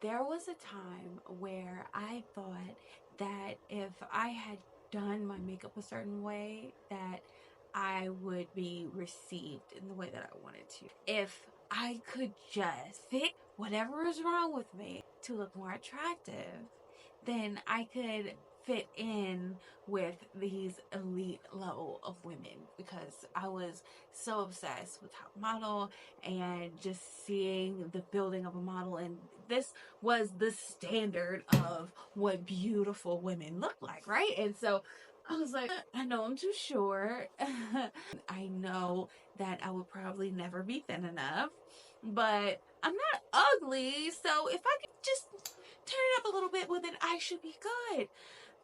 There was a time where I thought that if I had done my makeup a certain way, that I would be received in the way that I wanted to. If I could just fix whatever is wrong with me to look more attractive, then I could fit in with these elite level of women, because I was so obsessed with top model and just seeing the building of a model, and this was the standard of what beautiful women look like, right? And so I was like, I know I'm too short. I know that I would probably never be thin enough, but I'm not ugly. So if I could just turn it up a little bit, well, then I should be good.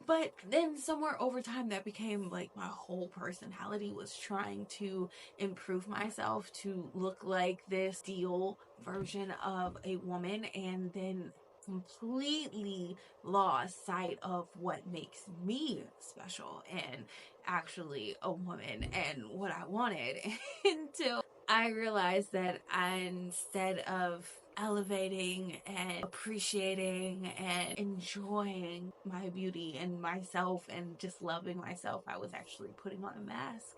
But then somewhere over time, that became like my whole personality, was trying to improve myself to look like this ideal version of a woman, and then completely lost sight of what makes me special and actually a woman and what I wanted until I realized that instead of elevating and appreciating and enjoying my beauty and myself and just loving myself, I was actually putting on a mask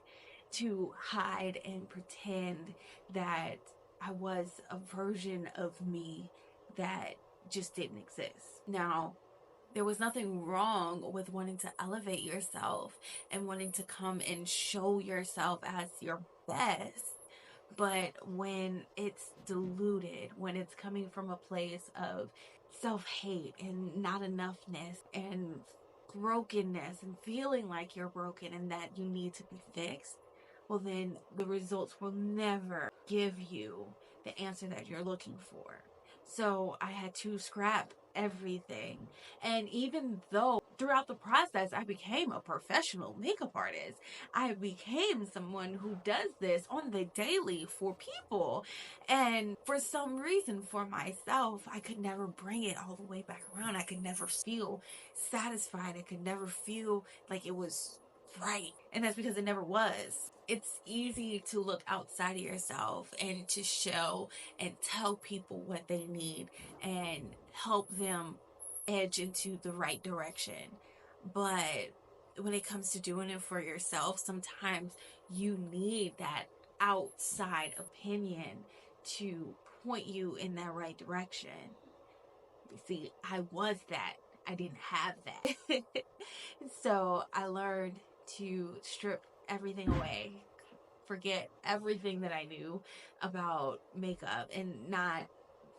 to hide and pretend that I was a version of me that just didn't exist. Now, there was nothing wrong with wanting to elevate yourself and wanting to come and show yourself as your best. But when it's diluted, when it's coming from a place of self hate and not enoughness and brokenness and feeling like you're broken and that you need to be fixed, well, then the results will never give you the answer that you're looking for. So I had to scrap everything. And even though throughout the process I became a professional makeup artist, I became someone who does this on the daily for people. And for some reason, for myself, I could never bring it all the way back around. I could never feel satisfied. I could never feel like it was right. And that's because it never was. It's easy to look outside of yourself and to show and tell people what they need and help them edge into the right direction. But when it comes to doing it for yourself, sometimes you need that outside opinion to point you in that right direction. You see, I was that. I didn't have that. So I learned to strip everything away, forget everything that I knew about makeup, and not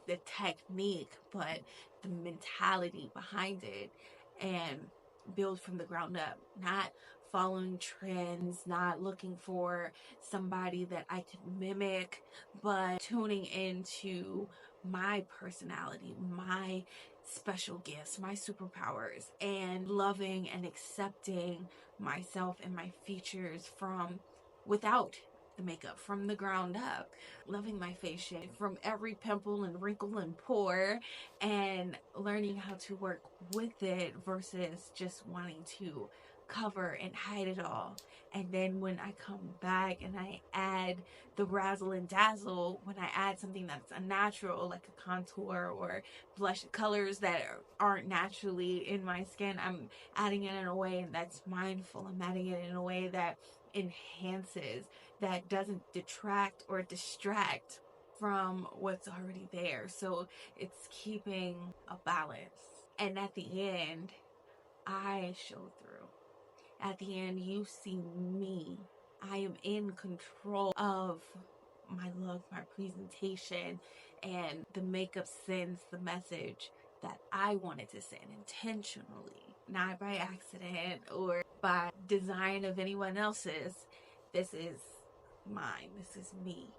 the technique, but the mentality behind it, and build from the ground up, not following trends, not looking for somebody that I could mimic, but tuning into my personality, my special gifts, my superpowers, and loving and accepting myself and my features from without the makeup, from the ground up, loving my face shape from every pimple and wrinkle and pore, and learning how to work with it versus just wanting to cover and hide it all. And then when I come back and I add the razzle and dazzle, when I add something that's unnatural, like a contour or blush colors that aren't naturally in my skin, I'm adding it in a way that's mindful. I'm adding it in a way that enhances, that doesn't detract or distract from what's already there. So it's keeping a balance. And at the end, I show through. At the end, you see me. I am in control of my look, my presentation, and the makeup sends the message that I wanted to send intentionally, not by accident or by design of anyone else's. This is mine. This is me.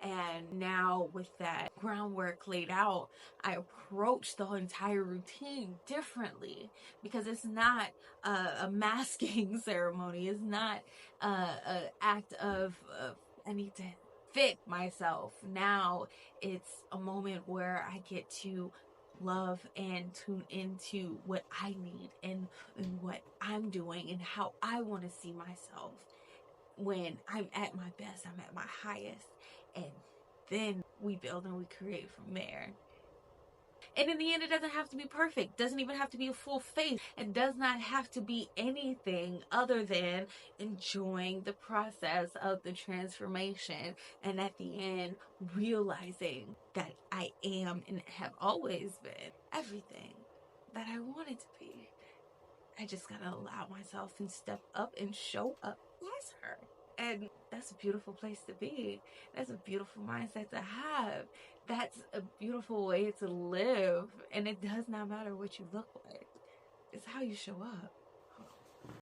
And now, with that groundwork laid out, I approach the entire routine differently, because it's not a masking ceremony. It's not an act of I need to fit myself. Now it's a moment where I get to love and tune into what I need, and what I'm doing and how I want to see myself. When I'm at my best, I'm at my highest, and then we build and we create from there. And in the end, it doesn't have to be perfect, doesn't even have to be a full face. It does not have to be anything other than enjoying the process of the transformation. And at the end, realizing that I am and have always been everything that I wanted to be. I just gotta allow myself and step up and show up as her. And that's a beautiful place to be. That's a beautiful mindset to have. That's a beautiful way to live. And it does not matter what you look like, it's how you show up.